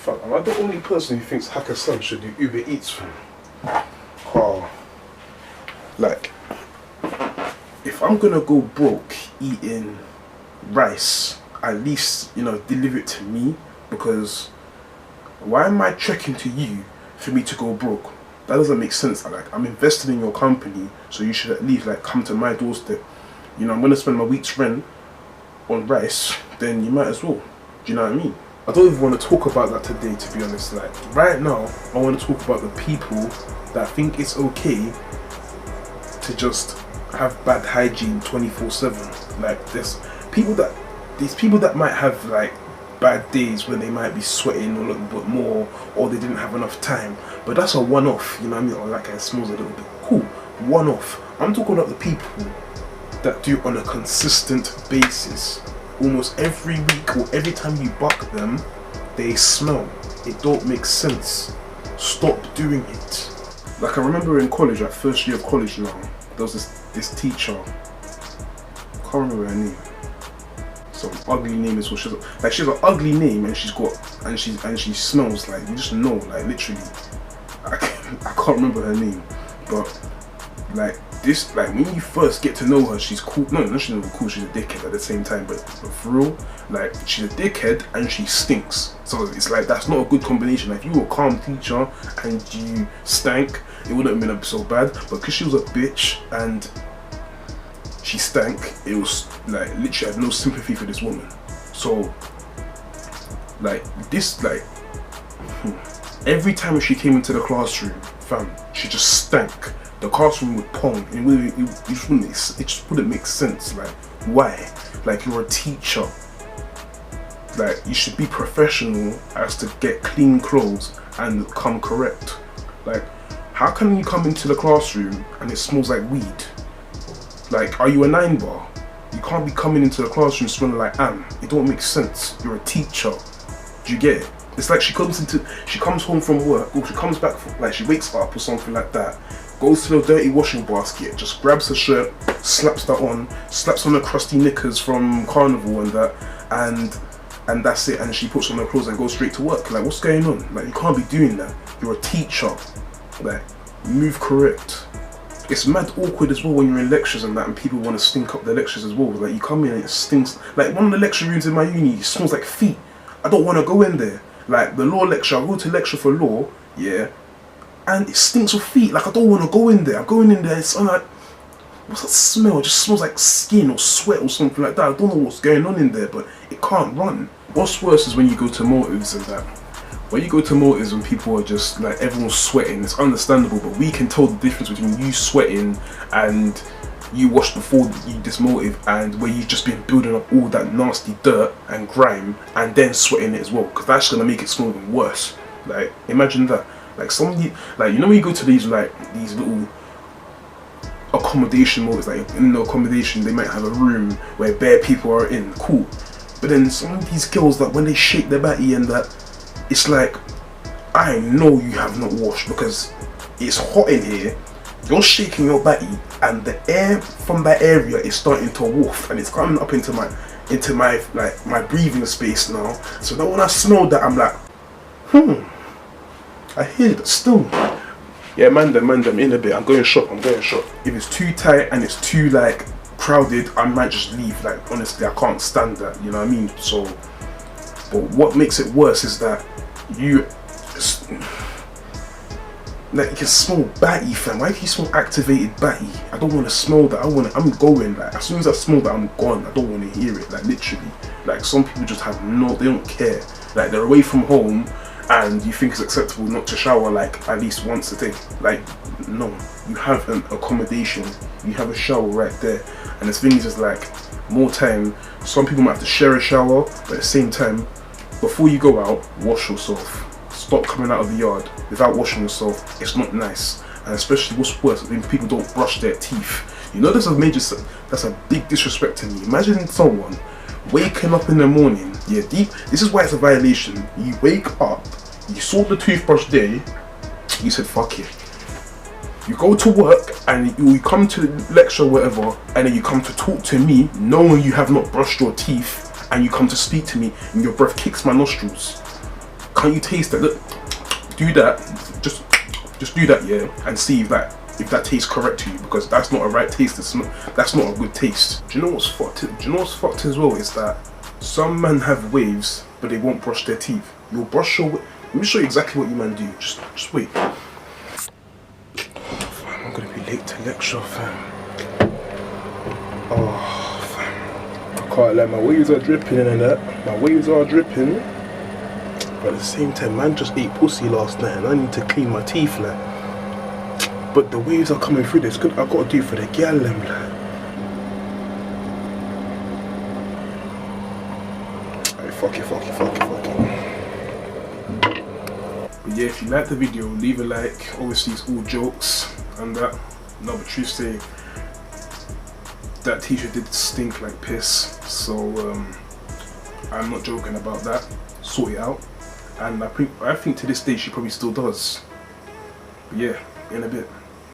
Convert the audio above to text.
Fuck, am I the only person who thinks Hakkasan should do Uber Eats for me? Oh, like, if I'm gonna go broke eating rice, at least, you know, deliver it to me, because why am I trekking to you for me to go broke? That doesn't make sense. Like, I'm invested in your company, so you should at least like come to my doorstep. You know, I'm gonna spend my week's rent on rice, then you might as well. Do you know what I mean? I don't even want to talk about that today, to be honest. Like, right now, I want to talk about the people that think it's okay to just have bad hygiene 24/7. Like, these people that might have like bad days when they might be sweating a little bit more, or they didn't have enough time, but that's a one-off, you know what I mean? Or like it smells a little bit cool, one-off. I'm talking about the people that do it on a consistent basis. Almost every week or every time you buck them, they smell. It don't make sense. Stop doing it. Like, I remember in college, like first year of college now, there was this teacher, can't remember her name, some ugly name as well. She has an ugly name, and she smells like, you just know, like literally, I can't remember her name, but like this, like when you first get to know her, she's cool. No, she's not cool, she's a dickhead at the same time, but for real, like she's a dickhead and she stinks. So it's like, that's not a good combination. Like, if you were a calm teacher and you stank, it wouldn't have been so bad, but because she was a bitch and she stank, it was like, literally I had no sympathy for this woman. So like this, like every time she came into the classroom, fam, she just stank. The classroom would pong, and it just wouldn't make sense. Like, why? Like, you're a teacher. Like, you should be professional as to get clean clothes and come correct. Like, how can you come into the classroom and it smells like weed? Like, are you a 9 bar? You can't be coming into the classroom smelling like it don't make sense. You're a teacher. Do you get it? It's like she comes home from work, or she comes back like she wakes up or something like that, goes to the dirty washing basket, just grabs her shirt, slaps that on, slaps on her crusty knickers from carnival and that, and that's it, and she puts on her clothes and goes straight to work. Like, what's going on? Like, you can't be doing that. You're a teacher. Like, move correct. It's mad awkward as well when you're in lectures and that, and people want to stink up the lectures as well. Like, you come in and it stinks. Like, one of the lecture rooms in my uni, it smells like feet. I don't want to go in there. Like, the law lecture, I go to lecture for law, yeah, and it stinks of feet. Like, I don't want to go in there. I'm going in there, I'm like, what's that smell? It just smells like skin or sweat or something like that. I don't know what's going on in there, but it can't run. What's worse is when you go to motives and that. When you go to motives and people are just like, everyone's sweating, it's understandable, but we can tell the difference between you sweating and you washed before you this motive, and where you've just been building up all that nasty dirt and grime and then sweating it as well, because that's gonna make it smell even worse. Like, imagine that. Like, somebody, like, you know when you go to these little accommodation motives, like in the accommodation they might have a room where bare people are in, cool, but then some of these girls, that when they shake their body and that, it's like, I know you have not washed, because it's hot in here, you're shaking your body, and the air from that area is starting to waft, and it's coming up into my like my breathing space now. So now when I smell that, I'm like, I hear that still. Yeah, man, them in a bit. I'm going shop. If it's too tight and it's too like crowded, I might just leave. Like, honestly, I can't stand that. You know what I mean? So, but what makes it worse is that you. Like, you can smell batty, fam. Why if you smell activated batty? I don't want to smell that. I'm going. Like, as soon as I smell that, I'm gone. I don't want to hear it. Like, literally. Like, some people just have they don't care. Like, they're away from home, and you think it's acceptable not to shower like at least once a day. Like, no. You have an accommodation. You have a shower right there. And the thing is just like, more time. Some people might have to share a shower, but at the same time, before you go out, wash yourself. Stop coming out of the yard without washing yourself. It's not nice. And especially, what's worse, when people don't brush their teeth. You know, that's a big disrespect to me. Imagine someone waking up in the morning, yeah, this is why it's a violation. You wake up, you saw the toothbrush there, you said fuck it. You go to work and you come to the lecture or whatever, and then you come to talk to me knowing you have not brushed your teeth, and you come to speak to me and your breath kicks my nostrils. Can't you taste that? Look, do that. Just do that, yeah, and see if that tastes correct to you, because that's not a right taste. That's not a good taste. Do you know what's fucked? Do you know what's fucked as well is that some men have waves, but they won't brush their teeth. You'll brush your. Let me show you exactly what you man do. Just wait. Fam, I'm gonna be late to lecture, fam. Oh, fam. I can't lie, my waves are dripping and that. My waves are dripping. But at the same time, man just ate pussy last night and I need to clean my teeth, like. But the waves are coming through this. Good, I've got to do it for the gal, like. Alright, fuck it. But yeah, if you like the video, leave a like. Obviously, it's all jokes and that. No, but truth say, that t-shirt did stink like piss. So I'm not joking about that. Sort it out. And I think to this day she probably still does. But yeah, in a bit.